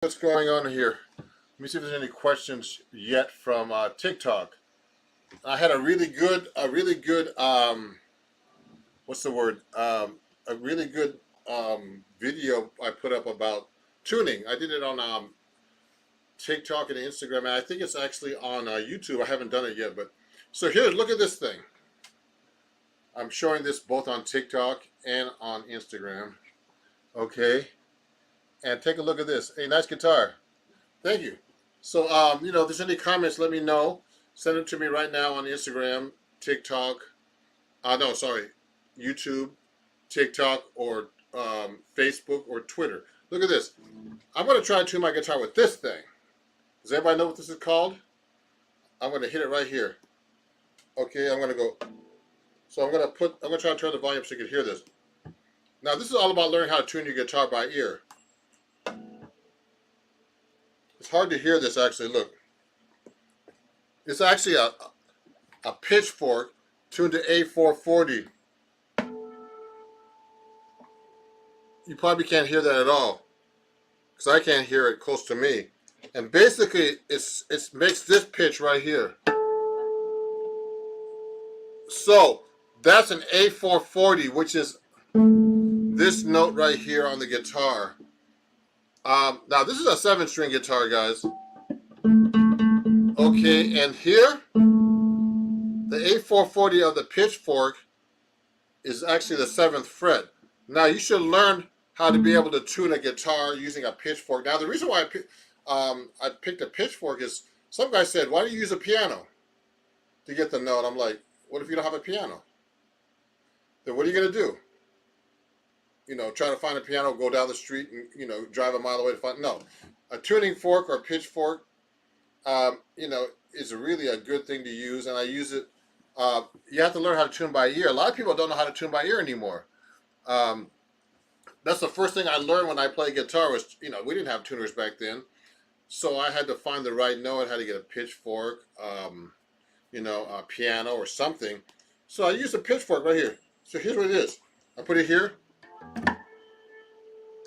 What's going on here? Let me see if there's any questions yet from TikTok. I had what's the word? A really good video I put up about tuning. I did it on TikTok and Instagram, and I think it's actually on YouTube. I haven't done it yet, but so here, look at this thing. I'm showing this both on TikTok and on Instagram. Okay, and take a look at this. Hey, nice guitar. Thank you. So, if there's any comments, let me know. Send them to me right now on Instagram, TikTok. No, sorry, YouTube, TikTok, or Facebook or Twitter. Look at this. I'm going to try to tune my guitar with this thing. Does everybody know what this is called? I'm going to hit it right here. Okay, I'm going to go. So I'm going to try to turn the volume so you can hear this. Now, this is all about learning how to tune your guitar by ear. It's hard to hear this actually. Look, it's actually a pitchfork tuned to A440. You probably can't hear that at all because I can't hear it close to me. And basically, it makes this pitch right here. So that's an A440, which is this note right here on the guitar. Now this is a 7-string guitar, guys. Okay, and here, the A440 of the pitchfork is actually the 7th fret. Now you should learn how to be able to tune a guitar using a pitchfork. Now the reason why I picked a pitchfork is some guy said, "Why don't you use a piano to get the note?" I'm like, "What if you don't have a piano? Then what are you gonna do? Try to find a piano, go down the street, and drive a mile away to find." No, a tuning fork or pitchfork, is really a good thing to use, and I use it. You have to learn how to tune by ear. A lot of people don't know how to tune by ear anymore. That's the first thing I learned when I played guitar was, we didn't have tuners back then, so I had to find the right note. I had to get a pitchfork, a piano or something. So I used a pitchfork right here. So here's what it is. I put it here.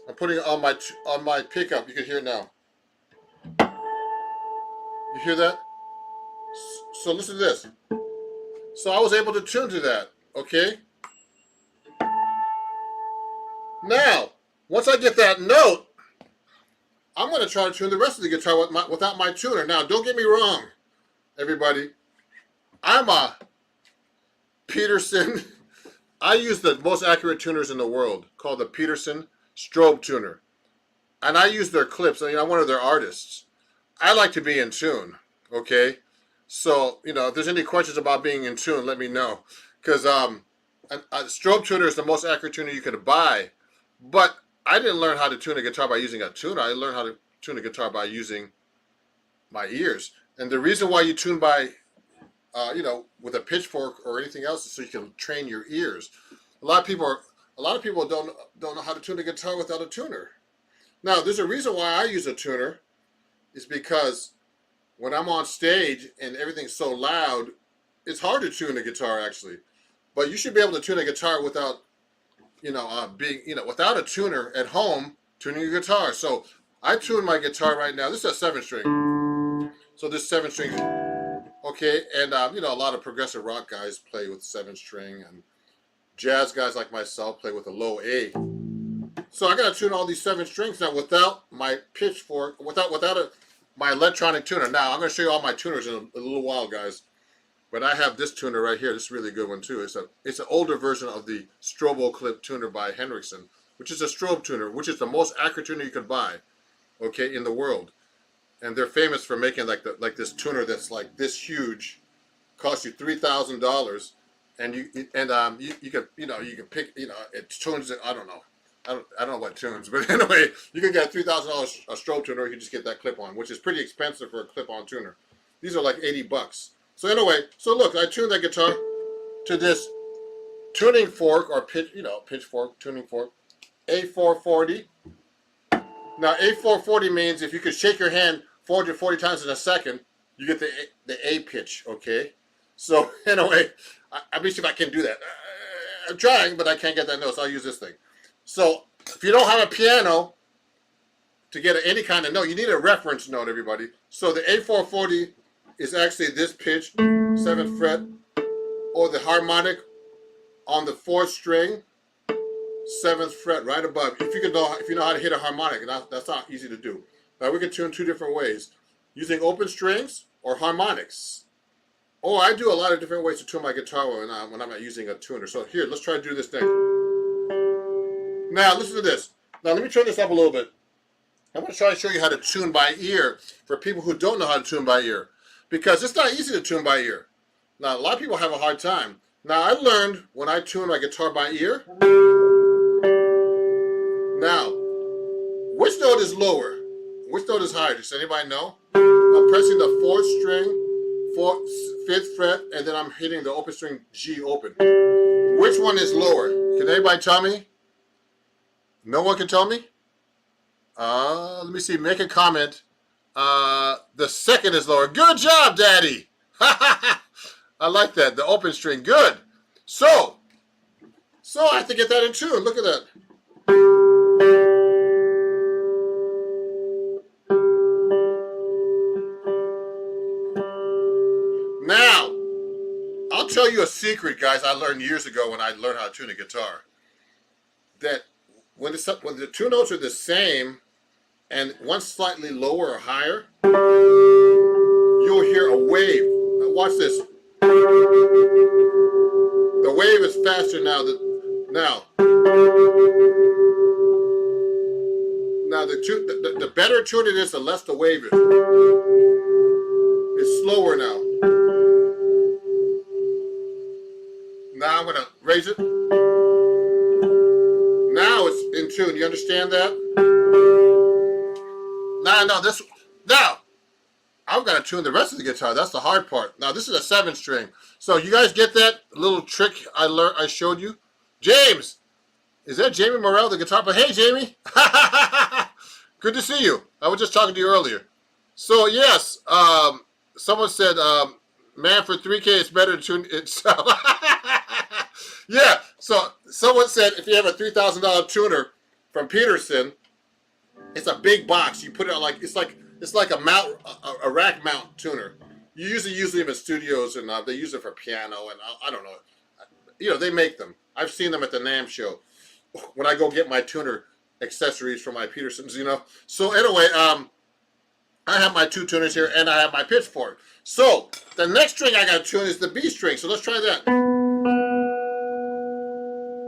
I'm putting it on my pickup. You can hear it now. You hear that? So listen to this. So I was able to tune to that. Okay. Now, once I get that note, I'm going to try to tune the rest of the guitar without my tuner. Now, don't get me wrong, everybody. I'm a Peterson. I use the most accurate tuners in the world, called the Peterson Strobe Tuner. And I use their clips. I'm one of their artists. I like to be in tune, okay? So, if there's any questions about being in tune, let me know. Because a Strobe Tuner is the most accurate tuner you could buy. But I didn't learn how to tune a guitar by using a tuner. I learned how to tune a guitar by using my ears. And the reason why you tune by, with a pitchfork or anything else is so you can train your ears. A lot of people don't know how to tune a guitar without a tuner. Now, there's a reason why I use a tuner. Is because when I'm on stage and everything's so loud, it's hard to tune a guitar actually. But you should be able to tune a guitar without, without a tuner at home tuning your guitar. So I tune my guitar right now. This is a 7-string. So this 7-string, okay, and a lot of progressive rock guys play with 7-string, and jazz guys like myself play with a low A. So I got to tune all these 7 strings now without my pitchfork, without my electronic tuner. Now I'm going to show you all my tuners in a little while, guys. But I have this tuner right here. This is a really good one too. It's an older version of the Strobo Clip tuner by Hendrickson, which is a strobe tuner, which is the most accurate tuner you could buy, okay, in the world. And they're famous for making like this tuner that's like this huge, costs you $3,000, and you can pick, it tunes it. I don't know what tunes, but anyway, you can get a $3,000 a strobe tuner. You can just get that clip-on, which is pretty expensive for a clip-on tuner. These are like $80. So anyway, so look, I tuned that guitar to this tuning fork or pitchfork tuning fork, A440. Now A440 means if you could shake your hand 440 times in a second, you get the A pitch. Okay. So anyway, let me see if I can do that. I'm trying, but I can't get that note. So I'll use this thing. So if you don't have a piano, to get any kind of note, you need a reference note, everybody. So the A440 is actually this pitch, 7th fret, or the harmonic on the 4th string, 7th fret, right above. If you know how to hit a harmonic, and that's not easy to do. Now we can tune 2 different ways, using open strings or harmonics. Oh, I do a lot of different ways to tune my guitar when I'm not using a tuner. So here, let's try to do this thing. Now listen to this. Now let me turn this up a little bit. I'm going to try to show you how to tune by ear for people who don't know how to tune by ear, because it's not easy to tune by ear. Now, a lot of people have a hard time. Now, I learned when I tune my guitar by ear. Now, which note is lower? Which note is higher? Does anybody know? I'm pressing the 4th string, 5th fret, and then I'm hitting the open string G open. Which one is lower? Can anybody tell me? No one can tell me? Let me see. Make a comment. The 2nd is lower. Good job, Daddy. I like that. The open string. Good. So I have to get that in tune. Look at that. Now, I'll tell you a secret, guys. I learned years ago when I learned how to tune a guitar. That when the 2 notes are the same, and one's slightly lower or higher, you'll hear a wave. Now watch this. The wave is faster now. Now the better tune it is, the less the wave is. It's slower now. Now I'm gonna raise it. Now it's in tune. You understand that? Now, I've got to tune the rest of the guitar. That's the hard part. Now, this is a 7 string. So, you guys get that little trick I showed you? James! Is that Jamie Morrell, the guitar player? Hey, Jamie! Good to see you. I was just talking to you earlier. So, yes, someone said, man, for 3K, it's better to tune itself. Yeah, so someone said if you have a $3,000 tuner from Peterson, it's a big box. You put it on it's like a rack mount tuner. You usually use them in studios, and they use it for piano, and I don't know. You know, they make them. I've seen them at the NAMM show when I go get my tuner accessories for my Petersons, you know. So anyway, I have my 2 tuners here, and I have my pitchfork. So the next string I got to tune is the B string. So let's try that.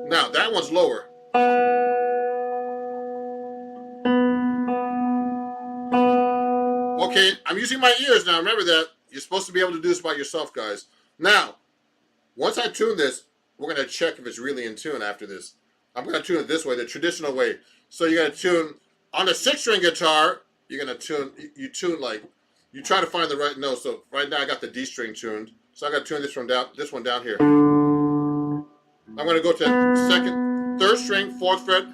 Now that one's lower. Okay, I'm using my ears now. Remember that. You're supposed to be able to do this by yourself, guys. Now, once I tune this, we're going to check if it's really in tune after this. I'm going to tune it this way, the traditional way. So you're going to tune, on a 6-string guitar, you're going to tune, you try to find the right note. So right now I got the D string tuned. So I got to tune this one down here. I'm going to go to 2nd, 3rd string, 4th fret.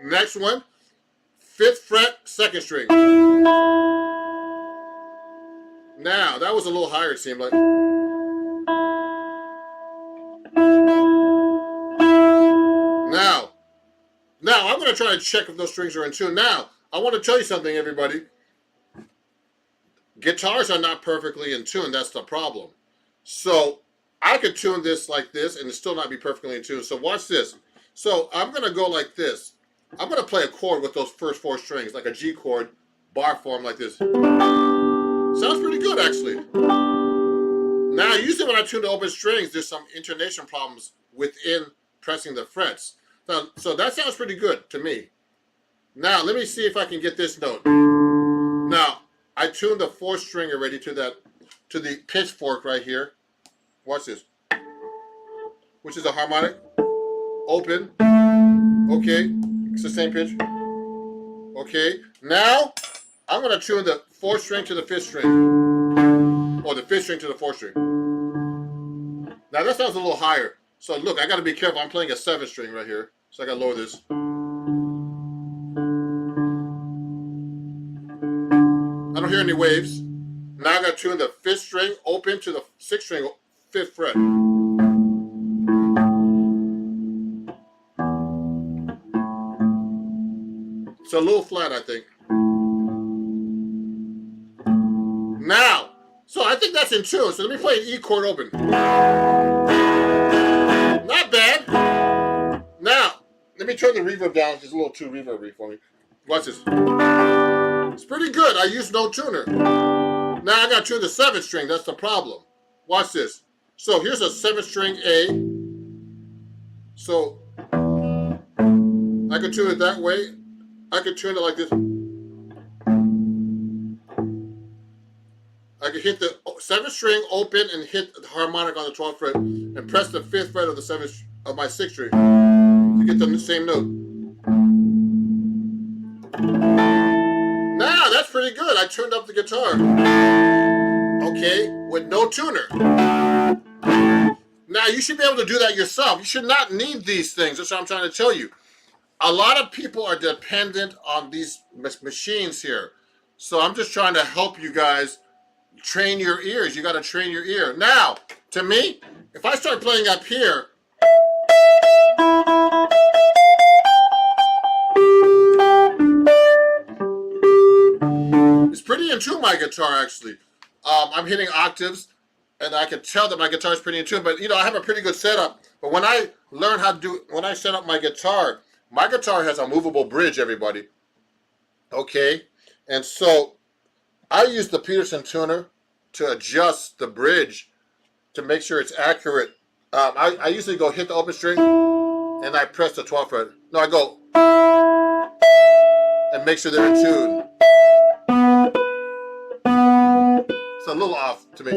Next one, 5th fret, 2nd string. Now, that was a little higher, it seemed like. Now, I'm going to try to check if those strings are in tune. Now, I want to tell you something, everybody. Guitars are not perfectly in tune. That's the problem. So, I could tune this like this and it still not be perfectly in tune. So, watch this. So, I'm going to go like this. I'm going to play a chord with those first 4 strings, like a G chord, bar form like this. Sounds pretty good, actually. Now, usually when I tune the open strings, there's some intonation problems within pressing the frets. So that sounds pretty good to me. Now, let me see if I can get this note. Now, I tuned the 4th string already to the pitchfork right here. Watch this. Which is a harmonic. Open. Okay. It's the same pitch. Okay. Now, I'm going to tune the 4th string to the 5th string. Or the 5th string to the 4th string. Now, that sounds a little higher. So, look, I got to be careful. I'm playing a 7th string right here. So, I got to lower this. I don't hear any waves. Now I got to tune the 5th string open to the 6th string 5th fret. It's a little flat, I think. Now, so I think that's in tune. So let me play an E chord open. Not bad. Now, let me turn the reverb down. It's a little too reverb for me. Watch this. It's pretty good. I use no tuner. Now I got to tune the 7th string. That's the problem. Watch this. So here's a 7th string A. So I could tune it that way. I could tune it like this. I could hit the 7th string open and hit the harmonic on the 12th fret and press the 5th fret of the 7th of my 6th string to get the same note. Now that's pretty good. I tuned up the guitar. Okay, with no tuner. Now you should be able to do that yourself. You should not need these things. That's what I'm trying to tell you. A lot of people are dependent on these machines here. So I'm just trying to help you guys train your ears. You got to train your ear. Now, to me, if I start playing up here, it's pretty in tune, my guitar, actually. I'm hitting octaves, and I can tell that my guitar is pretty in tune. But, you know, I have a pretty good setup. But when I learn how to do, when I set up my guitar has a movable bridge, everybody. Okay? And so I use the Peterson tuner to adjust the bridge to make sure it's accurate. I usually go hit the open string, and I press the 12th fret. No, I go and make sure they're in tune. It's a little off to me.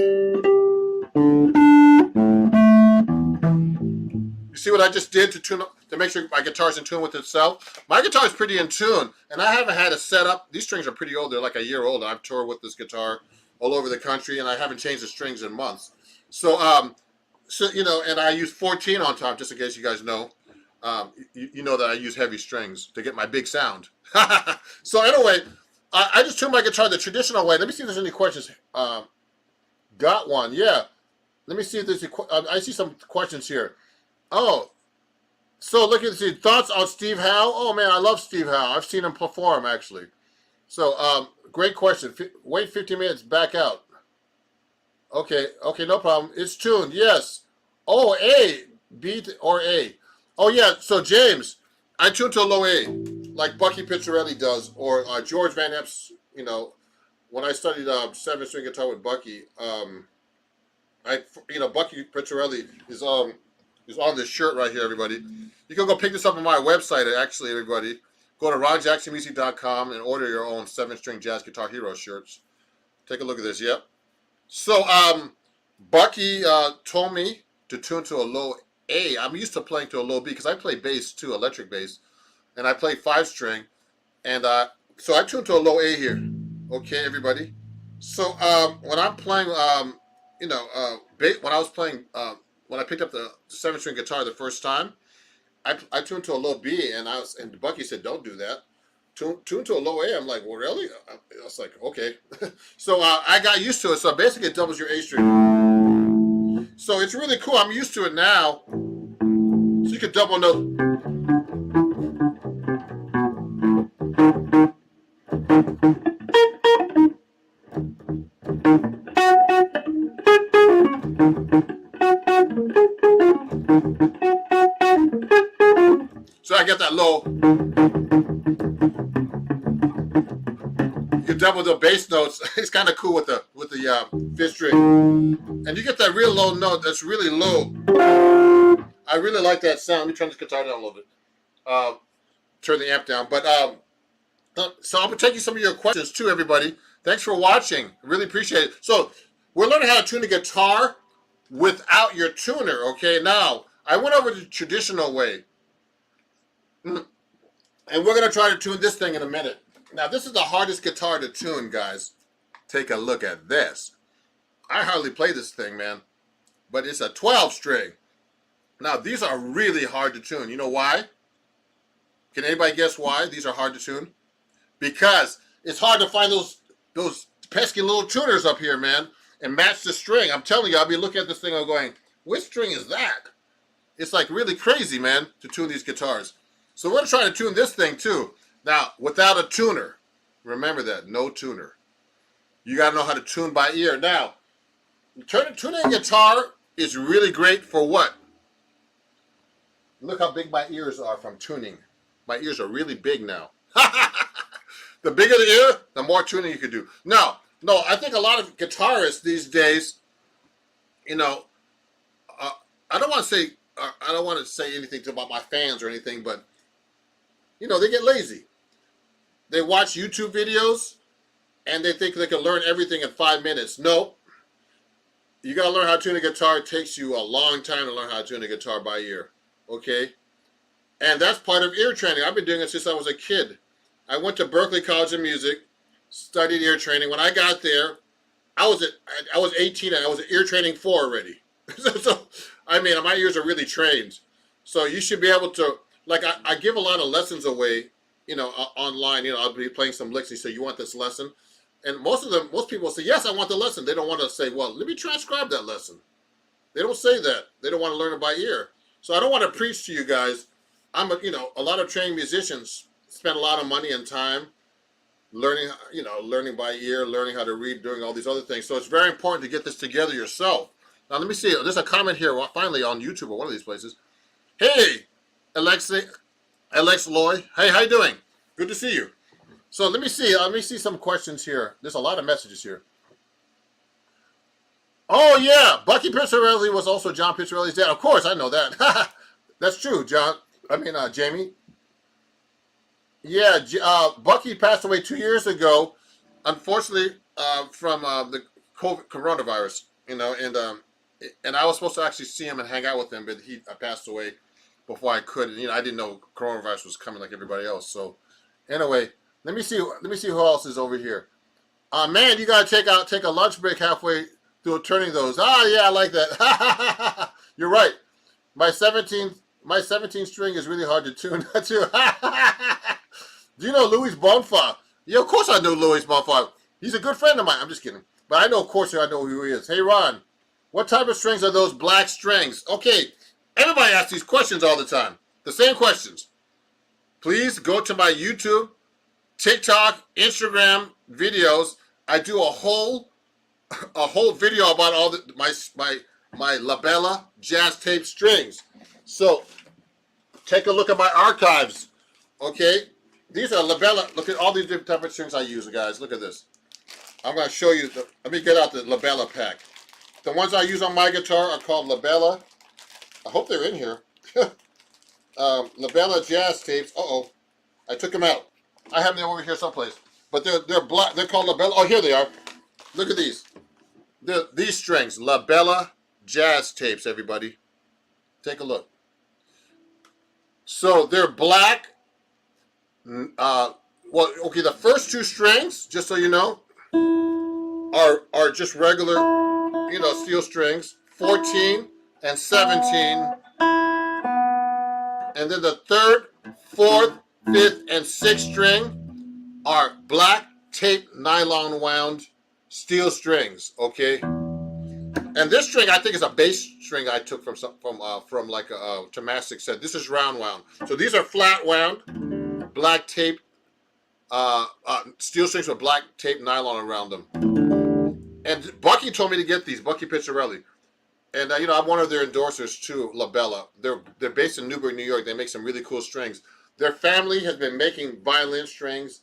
You see what I just did to tune up, to make sure my guitar's in tune with itself? My guitar is pretty in tune, and I haven't had a setup. These strings are pretty old. They're like a year old. I've toured with this guitar all over the country, and I haven't changed the strings in months. So, you know, and I use 14 on top, just in case you guys know. You know that I use heavy strings to get my big sound. So anyway, I just tuned my guitar the traditional way. Let me see if there's any questions. Got one, yeah. Let me see if there's I see some questions here. Oh, so look at the thoughts on Steve Howe. Oh man, I love Steve Howe. I've seen him perform actually. So great question. Wait 15 minutes, back out. Okay, no problem. It's tuned, yes. Oh, A, B or A. Oh yeah. So James, I tuned to a low A, like Bucky Picciarelli does, or George Van Epps. You know, when I studied 7-string guitar with Bucky, Bucky Picciarelli is on this shirt right here, everybody. You can go pick this up on my website, actually, everybody. Go to ronjacksonmusic.com and order your own 7-string jazz guitar hero shirts. Take a look at this, yep. So, Bucky told me to tune to a low A. I'm used to playing to a low B because I play bass too, electric bass. And I play 5-string. And so I tuned to a low A here. Okay, everybody. So, when I'm playing, when I was playing, when I picked up the 7-string guitar the first time, I tuned to a low B, and Bucky said, "Don't do that. Tune to a low A." I'm like, "Well, really?" I was like, "Okay." So I got used to it. So basically, it doubles your A string. So it's really cool. I'm used to it now. So you could double note. So I get that low. You can double the bass notes. It's kind of cool with the 5th string, and you get that real low note that's really low. I really like that sound. Let me turn this guitar down a little bit. Turn the amp down. But so I'm gonna take you some of your questions too, everybody. Thanks for watching. I really appreciate it. So we're learning how to tune a guitar without your tuner. Okay, now I went over the traditional way. And we're going to try to tune this thing in a minute. Now, this is the hardest guitar to tune, guys. Take a look at this. I hardly play this thing, man. But it's a 12-string. Now, these are really hard to tune. You know why? Can anybody guess why these are hard to tune? Because it's hard to find those pesky little tuners up here, man, and match the string. I'm telling you, I'll be looking at this thing and going, which string is that? It's like really crazy, man, to tune these guitars. So we're trying to tune this thing too. Now, without a tuner. Remember that, no tuner. You got to know how to tune by ear. Now, tuning a guitar is really great for what? Look how big my ears are from tuning. My ears are really big now. The bigger the ear, the more tuning you can do. No, I think a lot of guitarists these days, you know, I don't want to say anything about my fans or anything, but you know, they get lazy. They watch YouTube videos and they think they can learn everything in 5 minutes. No. You got to learn how to tune a guitar. It takes you a long time to learn how to tune a guitar by ear. Okay? And that's part of ear training. I've been doing it since I was a kid. I went to Berklee College of Music, studied ear training. When I got there, I was 18 and I was at ear training 4 already. So, I mean, my ears are really trained. So you should be able to, like, I give a lot of lessons away, you know, online. You know, I'll be playing some licks and say, you want this lesson? And most people say, yes, I want the lesson. They don't want to say, well, let me transcribe that lesson. They don't say that. They don't want to learn it by ear. So I don't want to preach to you guys. A lot of trained musicians spend a lot of money and time learning by ear, learning how to read, doing all these other things. So it's very important to get this together yourself. Now, let me see. There's a comment here, finally, on YouTube or one of these places. Hey, Alex Loy. Hey, how you doing? Good to see you. So let me see some questions here. There's a lot of messages here. Oh, yeah. Bucky Pizzarelli was also John Pizzarelli's dad. Of course, I know that. That's true, Jamie. Yeah, Bucky passed away 2 years ago, unfortunately, from the coronavirus, you know, and I was supposed to actually see him and hang out with him, but he passed away before I could. And, you know, I didn't know coronavirus was coming like everybody else. So, anyway, let me see who else is over here. Man, you gotta take a lunch break halfway through turning those. Ah, yeah, I like that. You're right. My 17 string is really hard to tune too. Do you know Louis Bonfa? Yeah, of course I know Louis Bonfa. He's a good friend of mine. I'm just kidding. But I know, of course, I know who he is. Hey, Ron, what type of strings are those black strings? Okay, everybody asks these questions all the time. The same questions. Please go to my YouTube, TikTok, Instagram videos. I do a whole video about all my Labella jazz tape strings. So take a look at my archives. Okay, these are Labella. Look at all these different types of strings I use, guys. Look at this. I'm going to show you. Let me get out the Labella pack. The ones I use on my guitar are called Labella. I hope they're in here. Labella jazz tapes. Uh-oh. I took them out. I have them over here someplace. But they're black. They're called Labella. Oh, here they are. Look at these. These strings. Labella jazz tapes, everybody. Take a look. So they're black. Well, okay, the first 2 strings, just so you know, are just regular, you know, steel strings. 14 and 17. And then the 3rd, 4th, 5th, and 6th string are black tape nylon wound steel strings, okay? And this string, I think, is a bass string I took from like a Tomasic set. This is round wound. So these are flat wound, black tape, steel strings with black tape nylon around them. And Bucky told me to get these, Bucky Pizzarelli. And, you know, I'm one of their endorsers, too, Labella. They're based in Newburgh, New York. They make some really cool strings. Their family has been making violin strings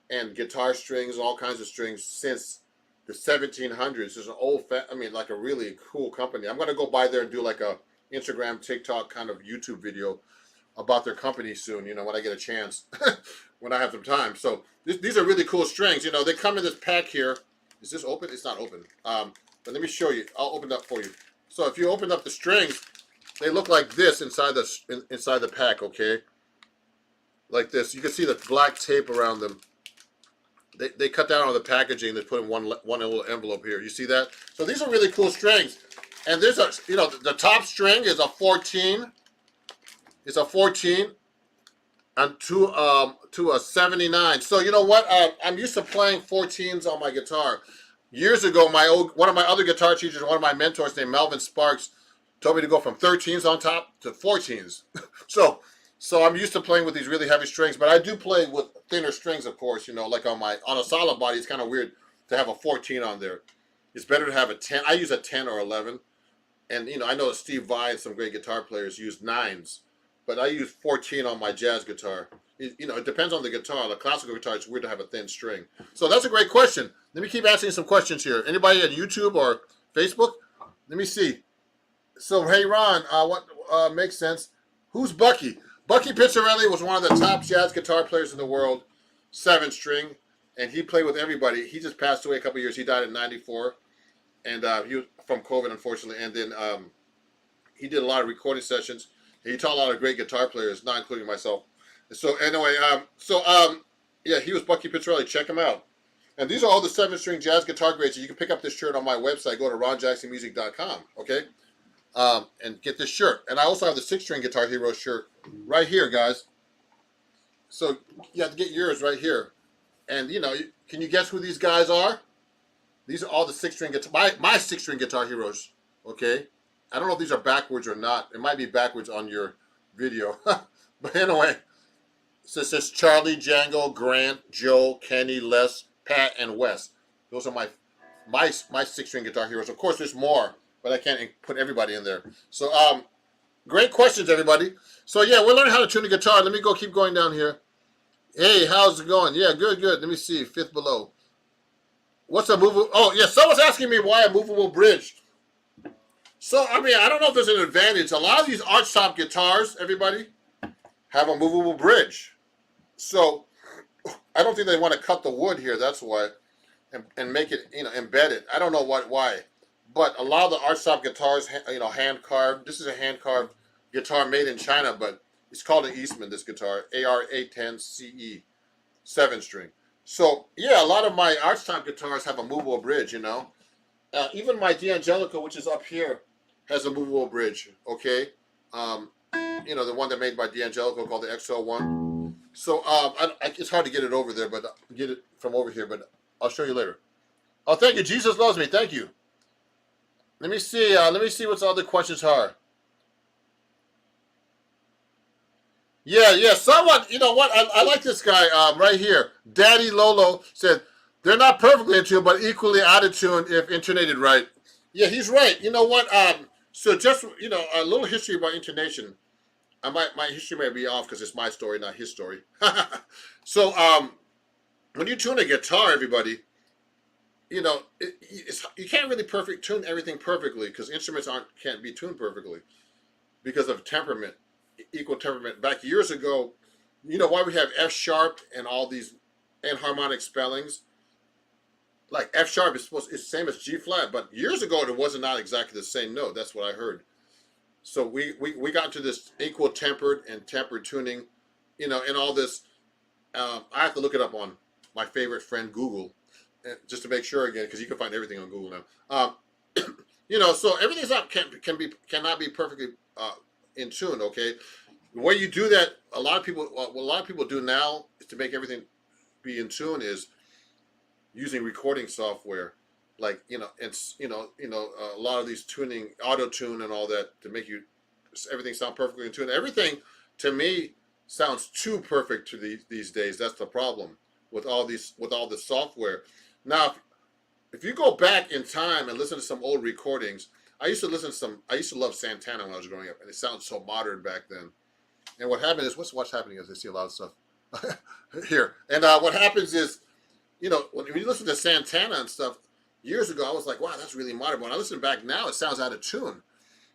and guitar strings and all kinds of strings since the 1700s. It's an like a really cool company. I'm going to go by there and do like a Instagram, TikTok kind of YouTube video about their company soon, you know, when I get a chance, when I have some time. So these are really cool strings. You know, they come in this pack here. Is this open? It's not open. But let me show you. I'll open it up for you. So if you open up the strings, they look like this inside the pack, okay? Like this. You can see the black tape around them. They cut down on the packaging. They put in one little envelope here. You see that? So these are really cool strings. And there's a, you know, the top string is a 14. It's a 14. to a 79. So you know what? I'm used to playing 14s on my guitar. Years ago, one of my other guitar teachers, one of my mentors named Melvin Sparks, told me to go from 13s on top to 14s. so I'm used to playing with these really heavy strings, but I do play with thinner strings, of course. You know, like on a solid body, it's kind of weird to have a 14 on there. It's better to have a 10. I use a 10 or 11. And, you know, I know Steve Vai and some great guitar players use 9s, but I use 14 on my jazz guitar. You know, it depends on the guitar. The classical guitar, it's weird to have a thin string. So that's a great question. Let me keep asking some questions here. Anybody at YouTube or Facebook? Let me see. So, hey, Ron, what makes sense? Who's Bucky? Bucky Pizzarelli was one of the top jazz guitar players in the world, 7-string, and he played with everybody. He just passed away a couple years. He died in 94. And he was from COVID, unfortunately. And then he did a lot of recording sessions. He taught a lot of great guitar players, not including myself. So anyway, yeah, he was Bucky Pizzarelli. Check him out. And these are all the 7-string jazz guitar grades. You can pick up this shirt on my website. Go to ronjacksonmusic.com, okay? And get this shirt. And I also have the 6-string Guitar Hero shirt right here, guys. So you have to get yours right here. And, you know, can you guess who these guys are? These are all the 6-string guitar, my 6-string Guitar Heroes, okay? I don't know if these are backwards or not. It might be backwards on your video. But anyway, so it says Charlie, Django, Grant, Joe, Kenny, Les, Pat, and Wes. Those are my 6-string Guitar Heroes. Of course, there's more, but I can't put everybody in there. So, great questions, everybody. So, yeah, we're learning how to tune the guitar. Let me keep going down here. Hey, how's it going? Yeah, good. Let me see, 5th below. What's a movable? Oh, yeah, someone's asking me why a movable bridge. So, I mean, I don't know if there's an advantage. A lot of these archtop guitars, everybody, have a movable bridge. So, I don't think they want to cut the wood here, that's why, and make it, you know, embedded. I don't know why. But a lot of the archtop guitars, you know, hand-carved. This is a hand-carved guitar made in China, but it's called an Eastman, this guitar, AR-810CE, 7-string. So, yeah, a lot of my archtop guitars have a movable bridge, you know. Even my D'Angelico, which is up here, has a movable bridge, okay? You know, the one that made by D'Angelico called the XL1. So, it's hard to get it over there, but get it from over here, but I'll show you later. Oh, thank you. Jesus loves me. Thank you. Let me see what the other questions are. Yeah, someone, you know what, I like this guy right here. Daddy Lolo said, they're not perfectly in tune, but equally out of tune if intonated right. Yeah, he's right. You know what, so just, you know, a little history about intonation. My history may be off because it's my story, not his story. So, when you tune a guitar, everybody, you know, you can't really tune everything perfectly because instruments can't be tuned perfectly because of temperament. Equal temperament. Back years ago, you know why we have F sharp and all these enharmonic spellings? Like F sharp is the same as G flat, but years ago it wasn't not exactly the same note. That's what I heard. So we got into this equal tempered and tempered tuning, you know, and all this. I have to look it up on my favorite friend Google, just to make sure again, because you can find everything on Google now. You know, so everything's cannot be perfectly in tune, okay? The way you do that, a lot of people do now is to make everything be in tune is using recording software, like, you know, it's, you know, a lot of these tuning, auto tune and all that to make everything sound perfectly in tune. Everything to me sounds too perfect to these days. That's the problem with all this software. Now, if you go back in time and listen to some old recordings, I used to love Santana when I was growing up, and it sounded so modern back then. And what happened is, what's happening is I see a lot of stuff here. And what happens is, you know, when you listen to Santana and stuff, years ago, I was like, wow, that's really modern. But when I listen back now, it sounds out of tune.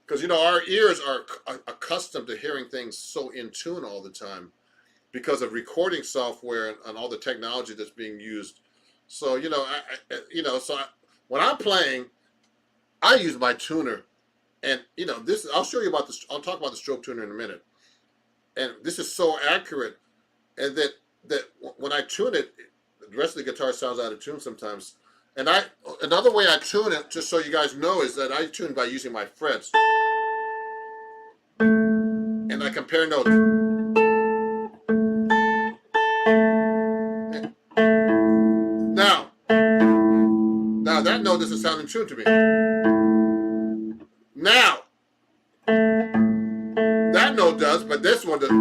Because, you know, our ears are accustomed to hearing things so in tune all the time because of recording software and all the technology that's being used. So, you know, when I'm playing, I use my tuner, and you know this. I'll show you about this. I'll talk about the stroke tuner in a minute. And this is so accurate, and that when I tune it, the rest of the guitar sounds out of tune sometimes. And another way I tune it, just so you guys know, is that I tune by using my frets, and I compare notes. doesn't sound in tune to me. Now, that note does, but this one does.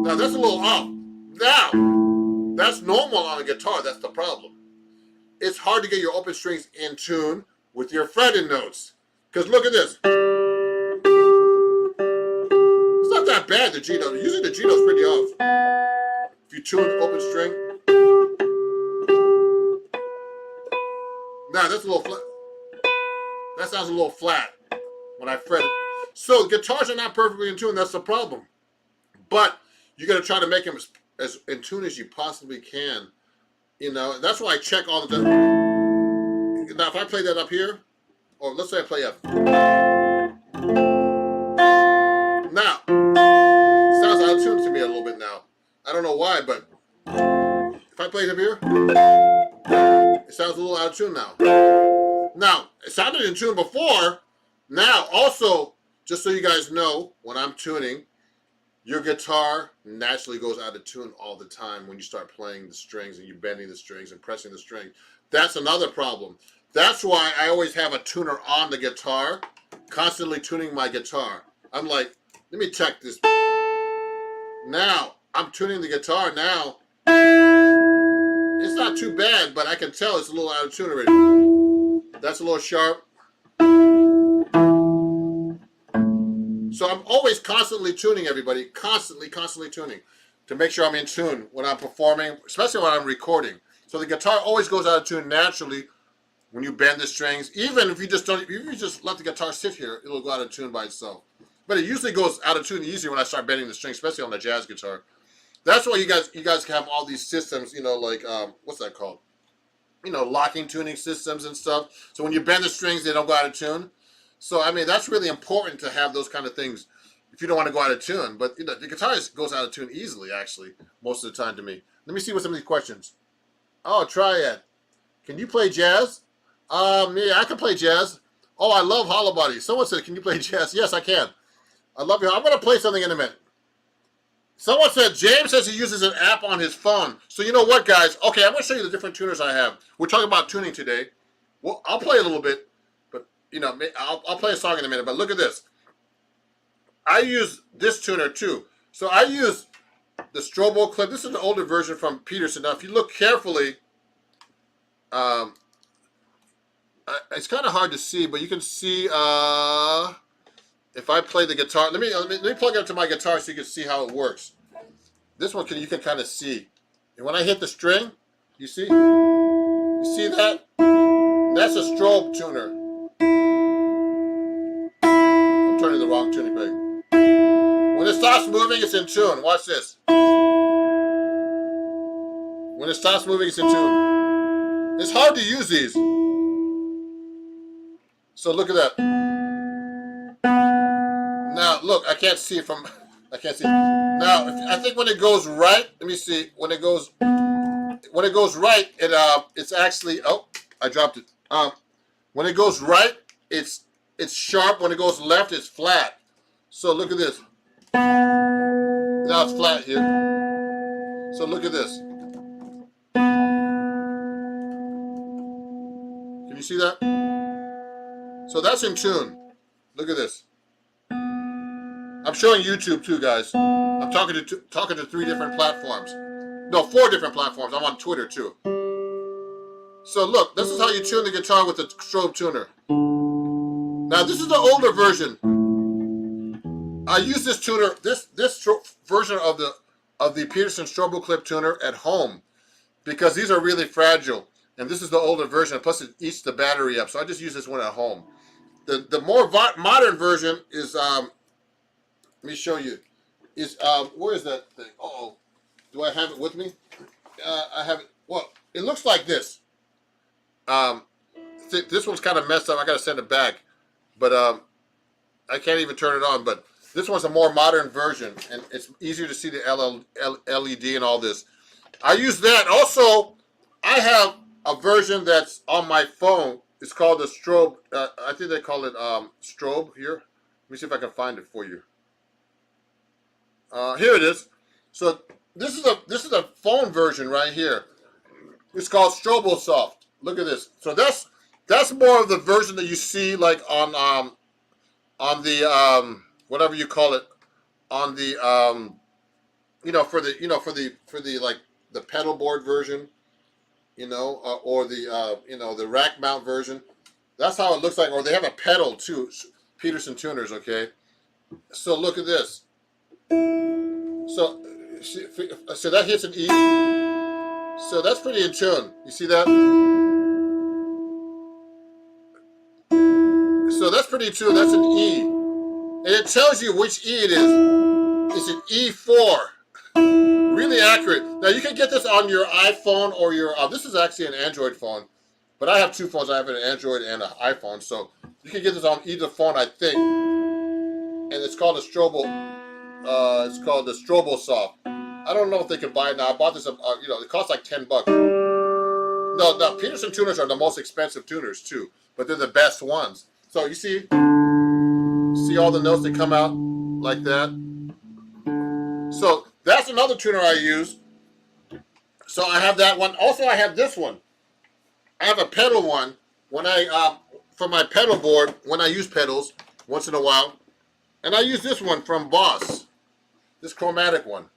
Now, that's a little off. Now, that's normal on a guitar. That's the problem. It's hard to get your open strings in tune with your fretted notes. Because look at this. It's not that bad, the G note. Usually the G note's pretty off. If you tune the open string. Now, that's a little flat. That sounds a little flat when I fret it. So guitars are not perfectly in tune. That's the problem. But you got to try to make them as in tune as you possibly can. You know, that's why I check all the time. Now, if I play that up here, or let's say I play F. Now, it sounds out of tune to me a little bit now. I don't know why, but if I play it up here, it sounds a little out of tune now. Now, it sounded in tune before. Now, also, just so you guys know, when I'm tuning, your guitar naturally goes out of tune all the time when you start playing the strings and you're bending the strings and pressing the string. That's another problem. That's why I always have a tuner on the guitar, constantly tuning my guitar. I'm like, let me check this. Now, I'm tuning the guitar now. It's not too bad, but I can tell it's a little out of tune already. That's a little sharp. So I'm always constantly tuning, everybody. Constantly tuning to make sure I'm in tune when I'm performing, especially when I'm recording. So the guitar always goes out of tune naturally when you bend the strings. Even if you just don't, if you just let the guitar sit here, it'll go out of tune by itself. But it usually goes out of tune easier when I start bending the strings, especially on the jazz guitar. That's why you guys have all these systems, you know, like what's that called? You know, locking tuning systems and stuff. So when you bend the strings, they don't go out of tune. So I mean, that's really important to have those kind of things if you don't want to go out of tune. But you know, the guitar goes out of tune easily, actually, most of the time to me. Let me see what some of these questions. Oh, Triad. Can you play jazz? Yeah, I can play jazz. Oh, I love hollow body. Someone said, can you play jazz? Yes, I can. I love you. I'm going to play something in a minute. Someone said, James says he uses an app on his phone. So you know what, guys? Okay, I'm going to show you the different tuners I have. We're talking about tuning today. Well, I'll play a little bit, but, you know, I'll play a song in a minute. But look at this. I use this tuner, too. So I use the Strobo Clip. This is an older version from Peterson. Now, if you look carefully, it's kind of hard to see, but you can see if I play the guitar. Let me plug it up to my guitar so you can see how it works. This one you can kind of see. And when I hit the string, you see? You see that? That's a strobe tuner. I'm turning the wrong tuning peg. When it stops moving, it's in tune. Watch this. When it stops moving, it's in tune. It's hard to use these. So look at that. Now, look, I can't see from... I can't see. Now, I think when it goes right, let me see. When it goes right, it's actually... Oh, I dropped it. When it goes right, it's sharp. When it goes left, it's flat. So look at this. Now it's flat here. So look at this. Can you see that? So that's in tune. Look at this. I'm showing YouTube too, guys. I'm talking to 3 different platforms. No, 4 different platforms. I'm on Twitter too. So look, this is how you tune the guitar with the strobe tuner. Now this is the older version. I use this tuner, this version of the Peterson Strobo Clip tuner at home because these are really fragile. And this is the older version. Plus it eats the battery up. So I just use this one at home. The more modern version is let me show you. Is where is that thing? Uh-oh. Do I have it with me? I have it. Well, it looks like this. This one's kind of messed up. I gotta send it back. But I can't even turn it on. But this one's a more modern version, and it's easier to see the LED and all this. I use that. Also, I have a version that's on my phone. It's called the Strobe. I think they call it Strobe here. Let me see if I can find it for you. Here it is. So this is a phone version right here. It's called StroboSoft. Look at this. So that's more of the version that you see like on the whatever you call it, on the for the like the pedal board version, or the the rack mount version. That's how it looks like. Or they have a pedal too, Peterson tuners. Okay, so look at this. So so that hits an E. So that's pretty in tune. You see that? So that's pretty in tune. That's an E, and it tells you which E it is. It's an E4. Really accurate. Now you can get this on your iPhone or your. This is actually an Android phone, but I have two phones. I have an Android and an iPhone, so you can get this on either phone, I think. And it's called a Strobo. It's called the Strobosoft. I don't know if they can buy it now. I bought this. It costs like $10. No, Peterson tuners are the most expensive tuners too, but they're the best ones. So you see all the notes that come out like that. So that's another tuner I use. So I have that one. Also, I have this one. I have a pedal one. When for my pedal board, when I use pedals once in a while, and I use this one from Boss, this chromatic one.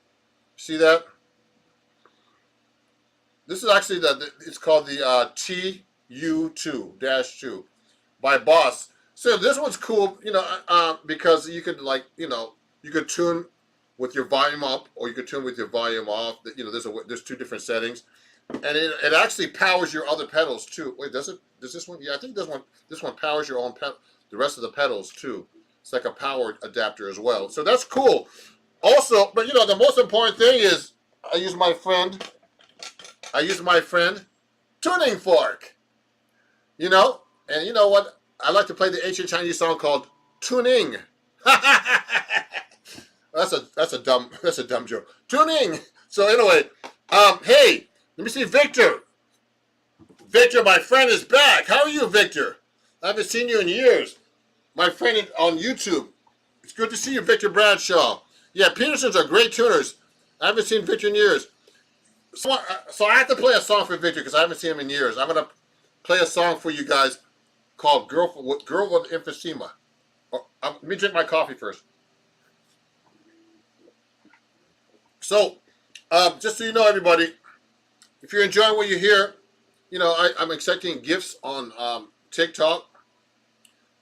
See that? This is actually it's called the TU2-2 by Boss. So this one's cool, because you could you could tune with your volume up or you could tune with your volume off. There's two different settings, and it actually powers your other pedals too. Wait, does it? Does this one? Yeah, I think this one powers your own the rest of the pedals too. It's like a power adapter as well. So that's cool. Also, but the most important thing is I use my friend tuning fork. And you know what? I like to play the ancient Chinese song called Tuning. That's a dumb joke. Tuning. So anyway, hey, let me see Victor. Victor, my friend, is back. How are you, Victor? I haven't seen you in years. My friend on YouTube. It's good to see you, Victor Bradshaw. Yeah, Petersons are great tuners. I haven't seen Victor in years. So I have to play a song for Victor because I haven't seen him in years. I'm going to play a song for you guys called Girl with Emphysema. Let me drink my coffee first. So, just so you know, everybody, if you're enjoying what you hear, I'm accepting gifts on TikTok.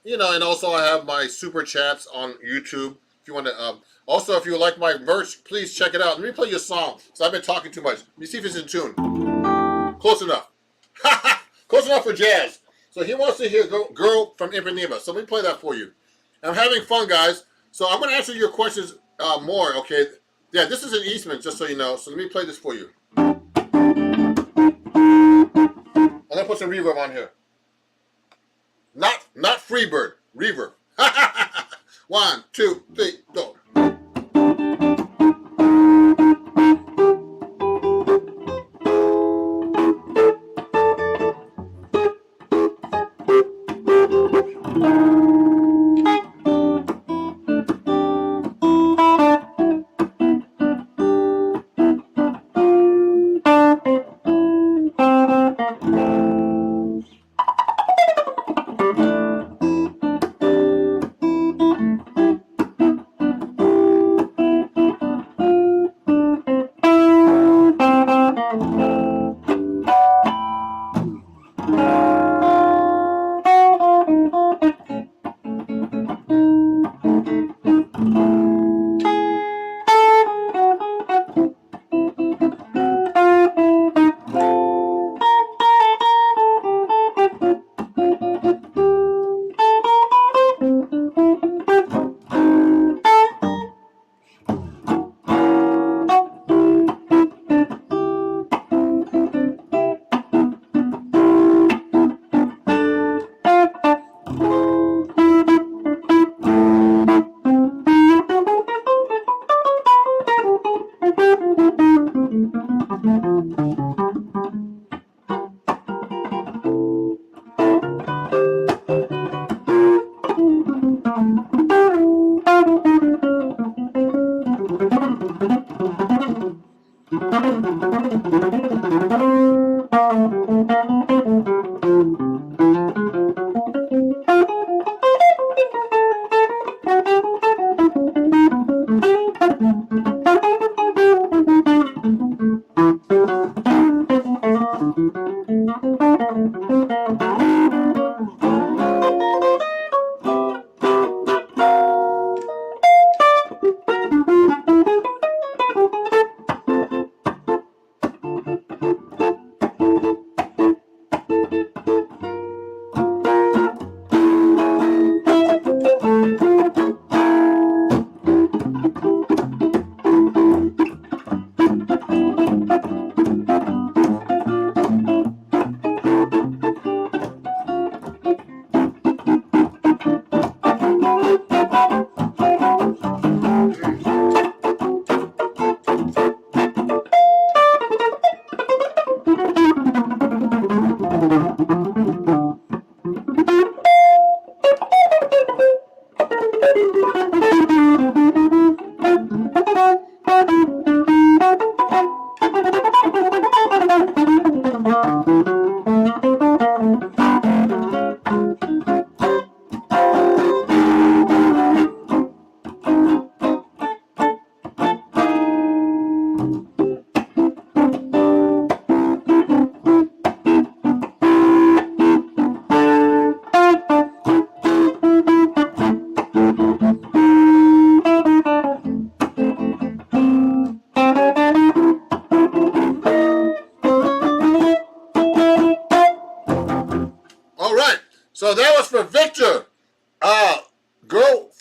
And also I have my super chats on YouTube. If you want to, also if you like my merch, please check it out. Let me play you a song. So I've been talking too much. Let me see if it's in tune. Close enough. Close enough for jazz. So he wants to hear Girl from Ipanema. So let me play that for you. I'm having fun, guys. So I'm going to answer your questions more, okay? Yeah, this is an Eastman, just so you know. So let me play this for you. I'm going to put some reverb on here. Not Freebird, reverb. 1, 2, 3, go.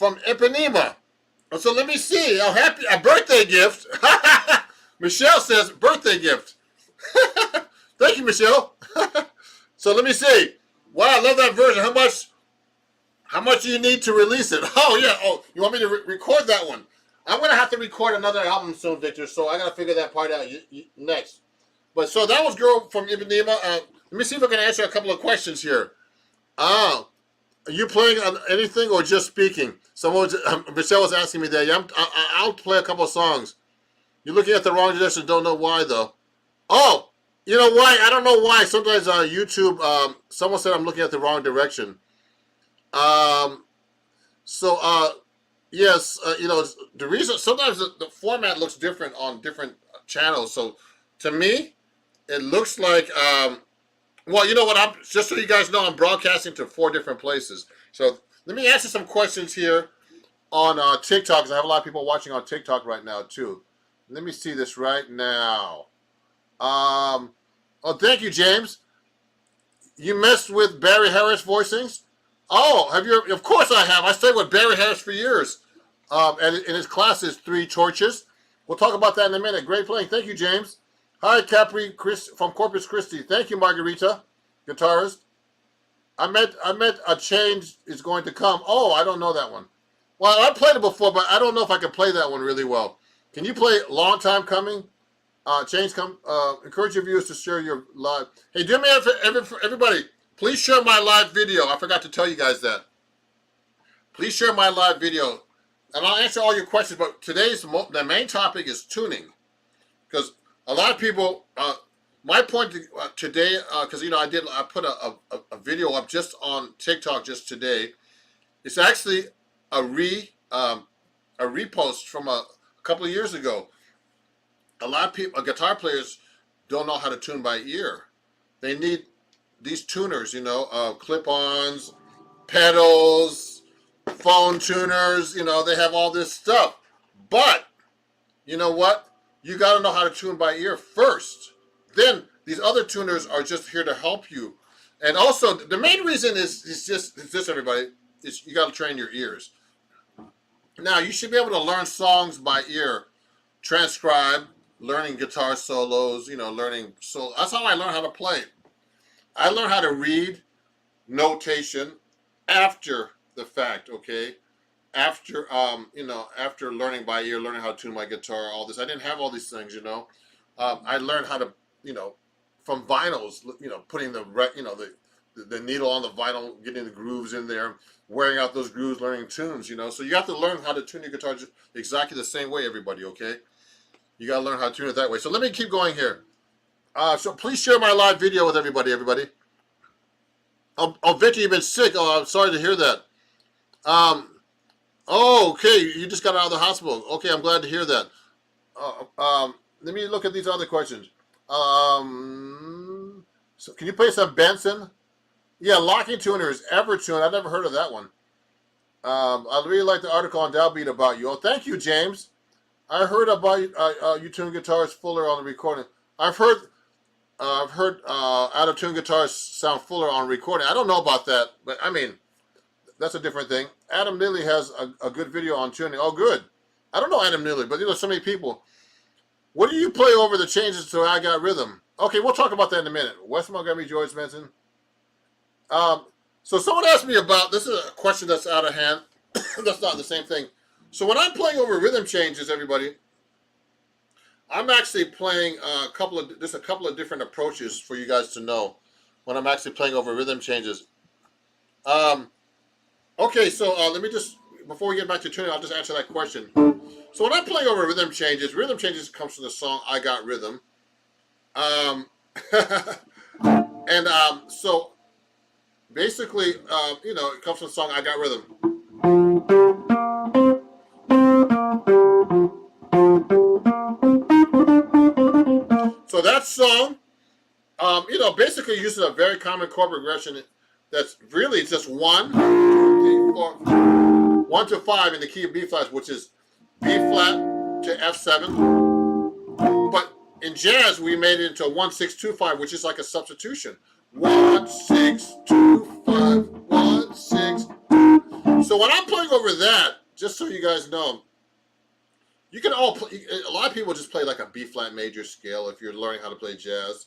from Ipanema. So let me see. A birthday gift. Michelle says birthday gift. Thank you, Michelle. So let me see. Wow, I love that version. How much do you need to release it? Oh yeah. Oh, you want me to record that one? I'm gonna have to record another album soon, Victor. So I gotta figure that part out next. But so that was girl from Ipanema. Let me see if I can answer a couple of questions here. Are you playing on anything or just speaking? Michelle was asking me that. Yeah, I'll play a couple of songs. You're looking at the wrong direction. Don't know why though. Oh, you know why? I don't know why. Sometimes YouTube. Someone said I'm looking at the wrong direction. Yes. The reason sometimes the format looks different on different channels. So to me, it looks like. Well, you know what? Just so you guys know, I'm broadcasting to 4 different places. So let me answer some questions here on TikTok, because I have a lot of people watching on TikTok right now too. Let me see this right now. Oh, thank you, James. You messed with Barry Harris voicings? Oh, have you? Of course I have. I stayed with Barry Harris for years. And in his classes, 3 Torches. We'll talk about that in a minute. Great playing. Thank you, James. Hi, Capri Chris from Corpus Christi. Thank you, Margarita, guitarist. I met a change is going to come. Oh, I don't know that one. Well, I played it before, but I don't know if I can play that one really well. Can you play Long Time Coming? Change come. Encourage your viewers to share your live. Hey, do me everybody. Please share my live video. I forgot to tell you guys that. Please share my live video, and I'll answer all your questions. But the main topic is tuning, because a lot of people. My point today, because I put a video up just on TikTok just today. It's actually a repost from a couple of years ago. A lot of people, guitar players, don't know how to tune by ear. They need these tuners, clip-ons, pedals, phone tuners. They have all this stuff. But you know what? You got to know how to tune by ear first. Then these other tuners are just here to help you. And also, the main reason is this, everybody, is you got to train your ears. Now, you should be able to learn songs by ear, transcribe, learning guitar solos, learning. So that's how I learned how to play. I learned how to read notation after the fact, okay? After, after learning by ear, learning how to tune my guitar, all this. I didn't have all these things, I learned how to, from vinyls, putting the needle on the vinyl, getting the grooves in there, wearing out those grooves, learning tunes, So you have to learn how to tune your guitar just exactly the same way, everybody, okay? You got to learn how to tune it that way. So let me keep going here. So please share my live video with everybody. Oh, Victor, you've been sick. Oh, I'm sorry to hear that. Oh, okay. You just got out of the hospital. Okay, I'm glad to hear that. Let me look at these other questions. So can you play some Benson? Yeah, locking tuners, Evertune. I've never heard of that one. I really like the article on Downbeat about you. Oh, thank you, James. I heard about you tune guitars fuller on the recording. I've heard out of tune guitars sound fuller on recording. I don't know about that, but I mean, that's a different thing. Adam Neely has a good video on tuning. Oh, good. I don't know Adam Neely, but so many people. What do you play over the changes to I Got Rhythm? Okay, we'll talk about that in a minute. Wes Montgomery, George Benson. So someone asked me about, this is a question that's out of hand. That's not the same thing. So when I'm playing over rhythm changes, everybody, I'm actually playing a couple of different approaches for you guys to know when I'm actually playing over rhythm changes. Okay, so let me just, before we get back to tuning, I'll just answer that question. So when I'm playing over rhythm changes comes from the song I Got Rhythm. So basically, it comes from the song I Got Rhythm. So that song, basically uses a very common chord progression that's really just 1, 2, 3, 4, 1 to 5 in the key of B flat, which is B flat to F7. But in jazz, we made it into 1, 6, 2, 5, which is like a substitution. 1, 6, 2, 5, 1, 6. So when I'm playing over that, just so you guys know, you can all play. A lot of people just play like a B flat major scale if you're learning how to play jazz.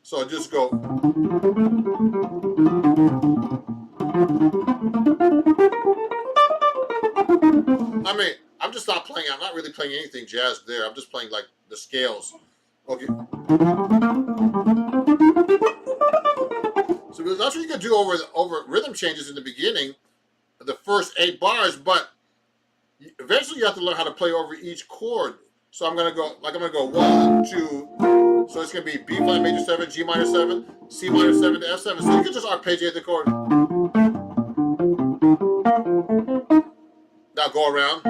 So just go. I mean, I'm just not playing. I'm not really playing anything jazz there. I'm just playing like the scales. Okay. So that's what you can do over rhythm changes in the beginning, the first 8 bars. But eventually, you have to learn how to play over each chord. So I'm gonna go 1, 2. So it's gonna be B flat major 7, G minor 7, C minor 7 to F7. So you can just arpeggiate the chord. Now go around.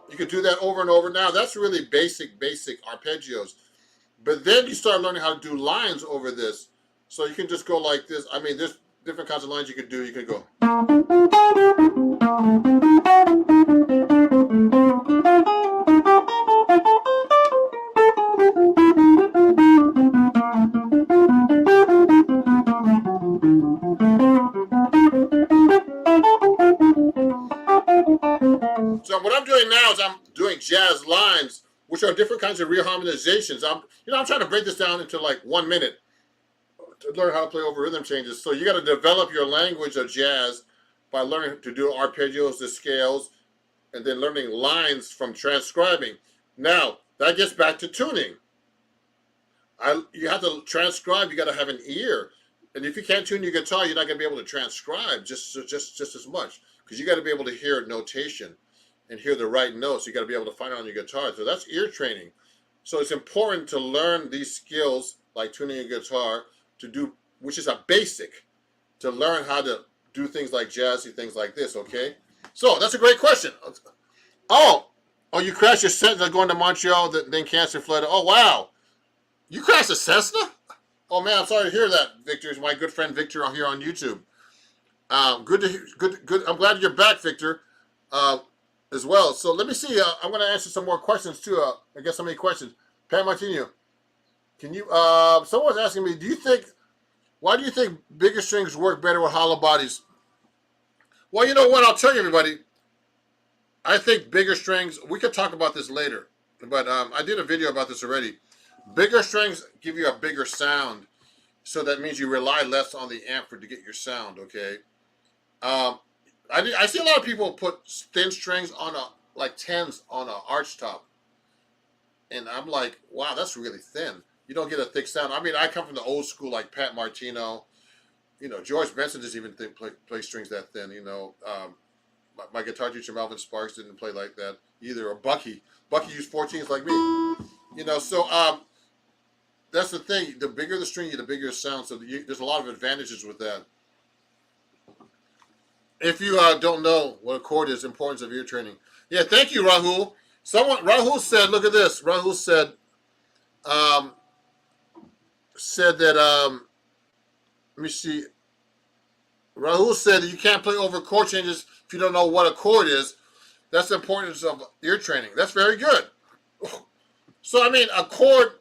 You can do that over and over. Now that's really basic arpeggios. But then you start learning how to do lines over this. So you can just go like this. I mean, there's different kinds of lines you can do. You can go. So what I'm doing now is I'm doing jazz lines, which are different kinds of reharmonizations. I'm trying to break this down into like 1 minute to learn how to play over rhythm changes. So you got to develop your language of jazz by learning to do arpeggios, the scales, and then learning lines from transcribing. Now that gets back to tuning. You have to transcribe. You got to have an ear, and if you can't tune your guitar, you're not going to be able to transcribe just as much, because you got to be able to hear notation and hear the right notes. You got to be able to find it on your guitar. So that's ear training. So it's important to learn these skills like tuning a guitar to do, which is a basic, to learn how to do things like jazzy things like this. Okay, so that's a great question. Oh, you crashed your Cessna going to Montreal, then cancer flooded. Oh wow, you crashed a Cessna? Oh man, I'm sorry to hear that, Victor. It's my good friend Victor here on YouTube. Good to hear, good. I'm glad you're back, Victor, as well. So let me see. I'm going to answer some more questions too. I guess how many questions? Pat Martino, can you? Someone's asking me, why do you think bigger strings work better with hollow bodies? Well, you know what? I'll tell you, everybody. I think bigger strings. We could talk about this later, but I did a video about this already. Bigger strings give you a bigger sound, so that means you rely less on the amp to get your sound. Okay. I see a lot of people put thin strings on like 10s on an arch top, and I'm like, wow, that's really thin. You don't get a thick sound. I mean, I come from the old school, like Pat Martino. George Benson doesn't even play strings that thin. My guitar teacher Melvin Sparks didn't play like that either. Or Bucky used 14s like me. So that's the thing. The bigger the string, the bigger the sound. So there's a lot of advantages with that. If you don't know what a chord is, importance of ear training. Yeah, thank you, Rahul. Rahul said, look at this. Rahul said that, let me see. Rahul said that you can't play over chord changes if you don't know what a chord is. That's the importance of ear training. That's very good. So, I mean, a chord,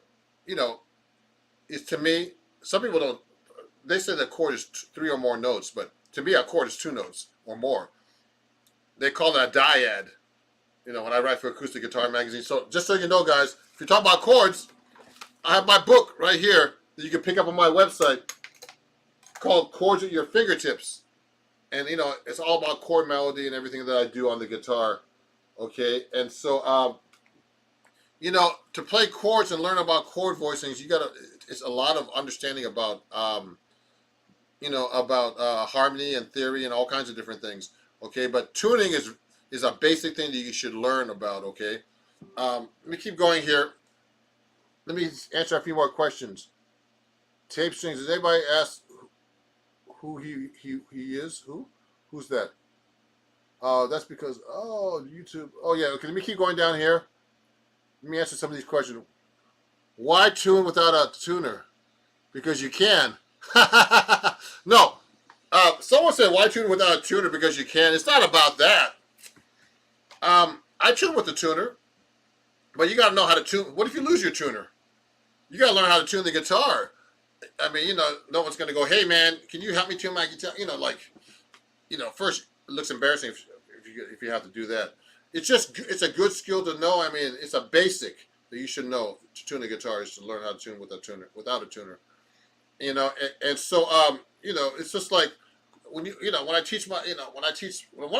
is, to me, some people don't, they say the chord is 3 or more notes, but to me, a chord is 2 notes or more. They call it a dyad, when I write for Acoustic Guitar Magazine. So just so you know, guys, if you're talking about chords, I have my book right here that you can pick up on my website called Chords at Your Fingertips. And, it's all about chord melody and everything that I do on the guitar. Okay? And so, to play chords and learn about chord voicings, it's a lot of understanding about, harmony and theory and all kinds of different things. Okay, but tuning is a basic thing that you should learn about. Okay, let me keep going here. Let me answer a few more questions. Tape strings. Does anybody ask who he is? Who's that? That's because YouTube. Oh yeah. Okay, let me keep going down here. Let me answer some of these questions. Why tune without a tuner? Because you can. No. Someone said, why tune without a tuner? Because you can. It's not about that. I tune with the tuner, but you got to know how to tune. What if you lose your tuner? You got to learn how to tune the guitar. I mean, you know, no one's gonna go, hey man, can you help me tune my guitar? You know, like, you know, first it looks embarrassing if you have to do that. It's a good skill to know. I mean, it's a basic that you should know to tune a guitar is to learn how to tune without a tuner. You know, and so you know, it's just like when when I teach one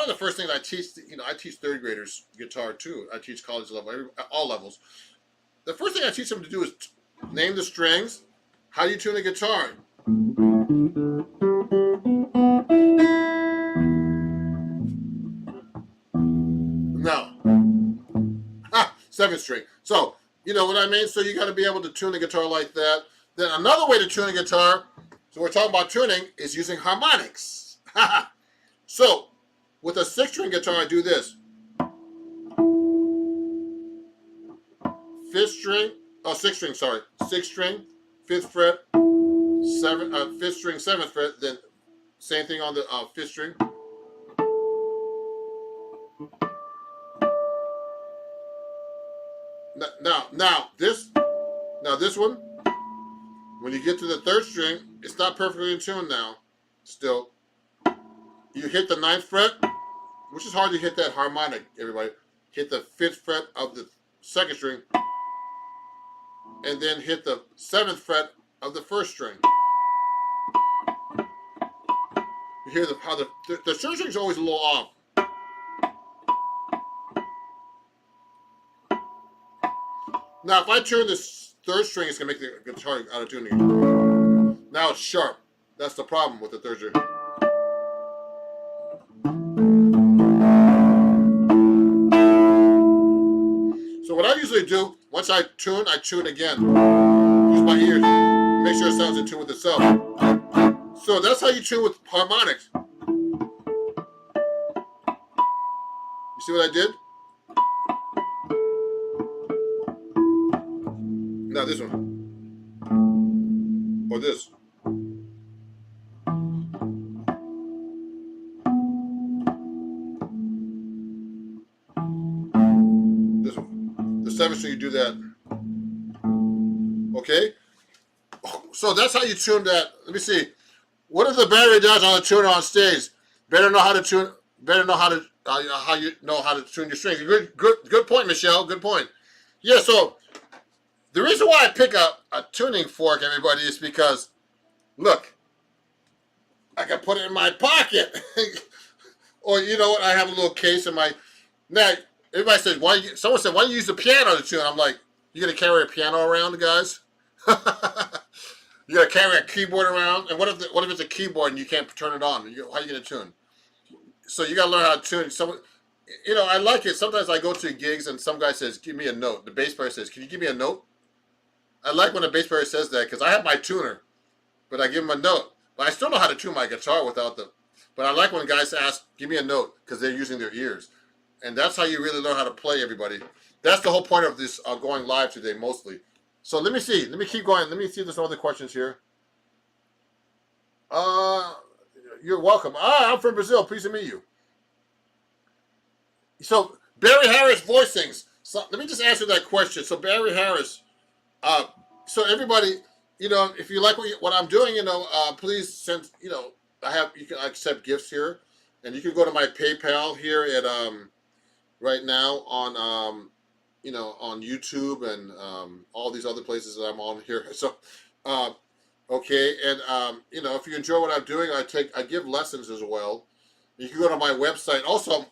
of the first things I teach, I teach third graders guitar too. I teach college level, all levels. The first thing I teach them to do is name the strings. How do you tune a guitar? No. Seventh string. So, you know what I mean? So you got to be able to tune a guitar like that. Then another way to tune a guitar, so we're talking about tuning, is using harmonics. So, with a six-string guitar, I do this. Fifth string, sixth string, sorry. Sixth string, fifth fret, fifth string, seventh fret, then same thing on the fifth string. Now this one, when you get to the third string, it's not perfectly in tune now. Still, you hit the ninth fret, which is hard to hit that harmonic. Everybody hit the fifth fret of the second string, and then hit the seventh fret of the first string. You hear how the third string is always a little off. Now, if I turn this third string, it's going to make the guitar out of tune again. Now it's sharp. That's the problem with the third string. So what I usually do, once I tune again. Use my ears. Make sure it sounds in tune with itself. So that's how you tune with harmonics. You see what I did? Now this one. Or this. This one. The seventh string, you do that. Okay? So that's how you tune that. Let me see. What if the battery dies on the tuner on stage? Better know how to tune. Better know how to how you know how to tune your strings. Good point, Michelle. Good point. Yeah. So the reason why I pick up a tuning fork, everybody, is because, look, I can put it in my pocket, or you know what? I have a little case in my. Now everybody says, someone said, why don't you use the piano to tune? I'm like, you gonna carry a piano around, guys? You gotta carry a keyboard around, and what if it's a keyboard and you can't turn it on? How are you gonna tune? So you gotta learn how to tune. I like it. Sometimes I go to gigs and some guy says, "Give me a note." The bass player says, "Can you give me a note?" I like when the bass player says that because I have my tuner, but I give him a note. But I still know how to tune my guitar without the. But I like when guys ask, "Give me a note," because they're using their ears, and that's how you really learn how to play. Everybody, that's the whole point of this going live today, mostly. So let me see. Let me keep going. Let me see if there's other questions here. You're welcome. I'm from Brazil. Pleased to meet you. So Barry Harris voicings. So let me just answer that question. So Barry Harris. So everybody, if you like what I'm doing, please send. You can accept gifts here, and you can go to my PayPal here at right now on on YouTube and all these other places that I'm on here. So. Okay, and if you enjoy what I'm doing, I give lessons as well. You can go to my website. Also,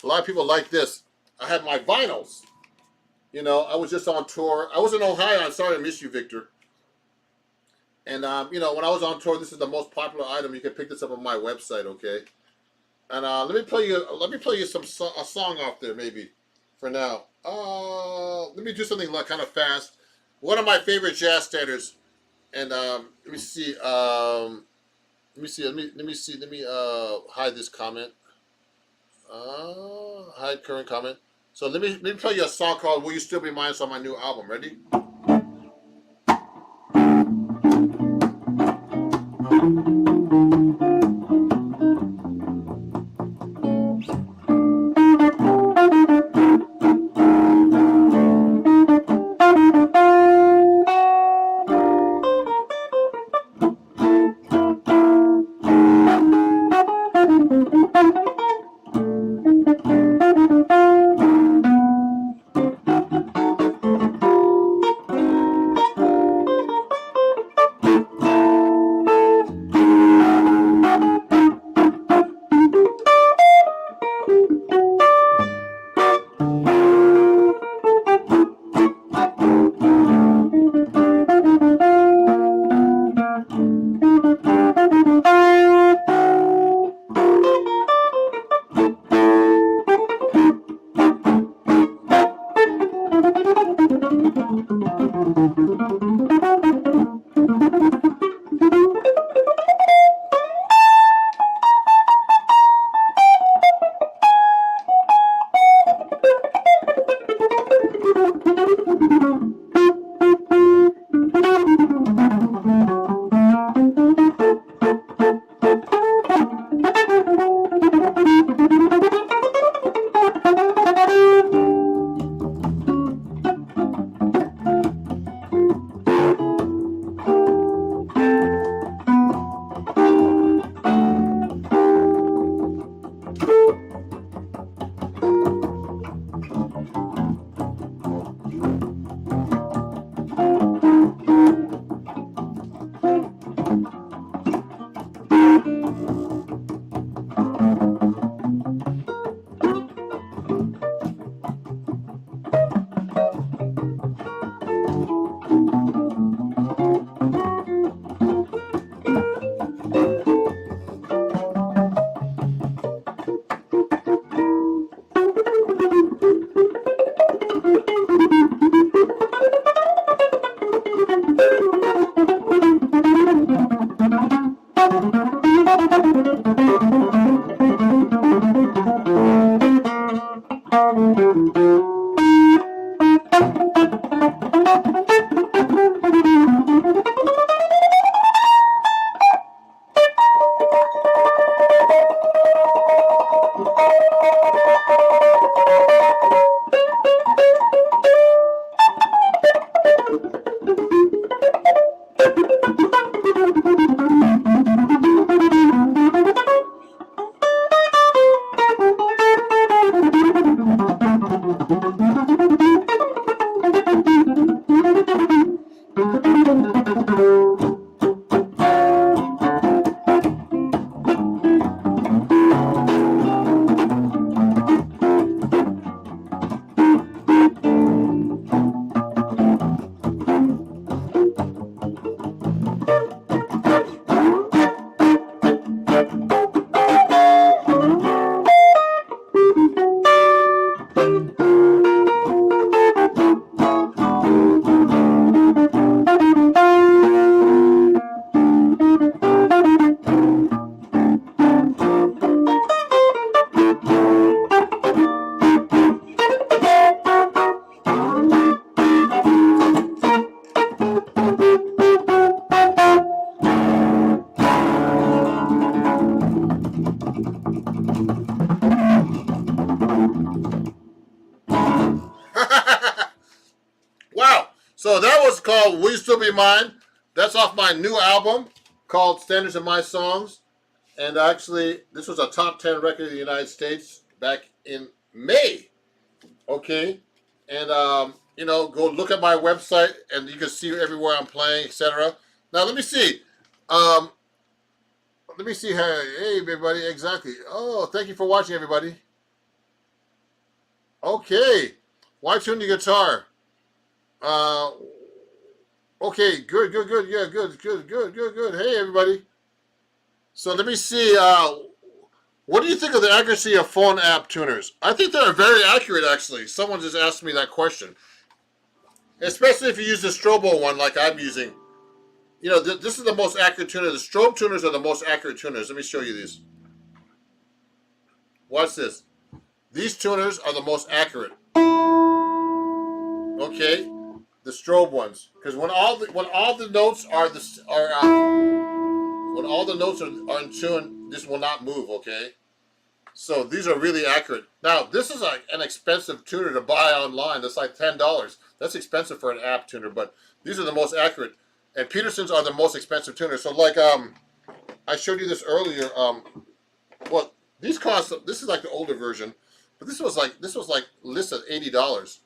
a lot of people like this. I have my vinyls. I was just on tour. I was in Ohio. I'm sorry I missed you, Victor. And when I was on tour, this is the most popular item. You can pick this up on my website. Okay. And let me play you a song off there maybe for now. Let me do something like kind of fast. One of my favorite jazz standards. And let me see. Let me hide this comment. Hide current comment. So let me play you a song called "Will You Still Be Mine?" It's on my new album. Ready? called Will You Still Be Mine? That's off my new album called Standards of My Songs. And actually, this was a top 10 record in the United States back in May. Okay? And, go look at my website and you can see everywhere I'm playing, etc. Now, let me see. Hey, everybody. Exactly. Oh, thank you for watching, everybody. Okay. Why tune your guitar? Okay, good. Yeah, good. Hey, everybody. So let me see. What do you think of the accuracy of phone app tuners? I think they're very accurate, actually. Someone just asked me that question. Especially if you use the Strobo one like I'm using. This is the most accurate tuner. The strobe tuners are the most accurate tuners. Let me show you these. Watch this. These tuners are the most accurate. Okay, the strobe ones, because when all the notes are when all the notes are in tune, this will not move. Okay, so these are really accurate. Now this is like an expensive tuner to buy online. That's like $10. That's expensive for an app tuner, but these are the most accurate. And Petersons are the most expensive tuners. So like I showed you this earlier. Well, these cost. This is like the older version, but this was like listed $80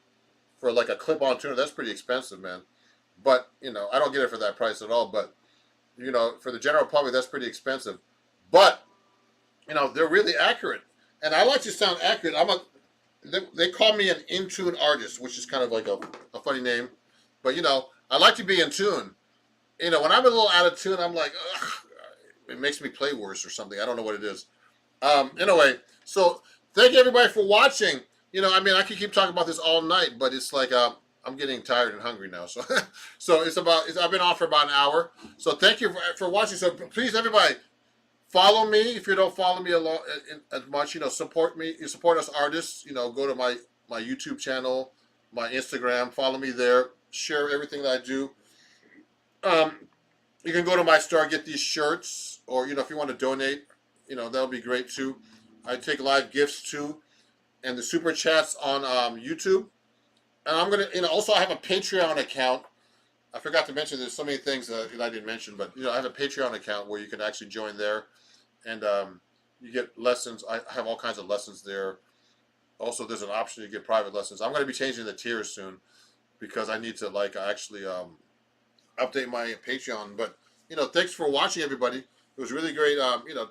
for like a clip-on tuner. That's pretty expensive, man. But I don't get it for that price at all. But for the general public, that's pretty expensive. But they're really accurate, and I like to sound accurate. They call me an in-tune artist, which is kind of like a funny name, but I like to be in tune. When I'm a little out of tune, I'm like, ugh, it makes me play worse or something. I don't know what it is. Anyway, so thank you everybody for watching. I could keep talking about this all night, but it's like I'm getting tired and hungry now. So, I've been on for about an hour. So thank you for watching. So please, everybody, follow me if you don't follow me as much. Support me. You support us artists. Go to my YouTube channel, my Instagram. Follow me there. Share everything that I do. You can go to my store, get these shirts, or if you want to donate, that'll be great too. I take live gifts too, and the super chats on YouTube. And I'm gonna, also I have a Patreon account. I forgot to mention there's so many things that I didn't mention, but I have a Patreon account where you can actually join there, and you get lessons. I have all kinds of lessons there. Also, there's an option to get private lessons. I'm going to be changing the tiers soon because I need to actually update my Patreon. But thanks for watching, everybody. It was really great,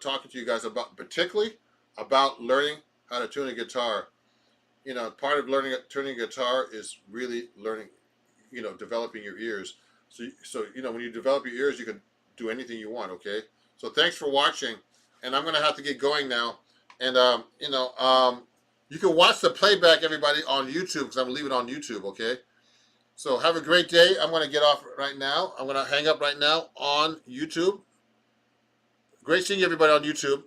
talking to you guys particularly about learning how to tune a guitar. Part of tuning a guitar is really learning, developing your ears. So when you develop your ears, you can do anything you want. Okay. So thanks for watching, and I'm gonna have to get going now. And you can watch the playback, everybody, on YouTube because I'm gonna leave it on YouTube. Okay. So have a great day. I'm gonna get off right now. I'm gonna hang up right now on YouTube. Great seeing you, everybody, on YouTube.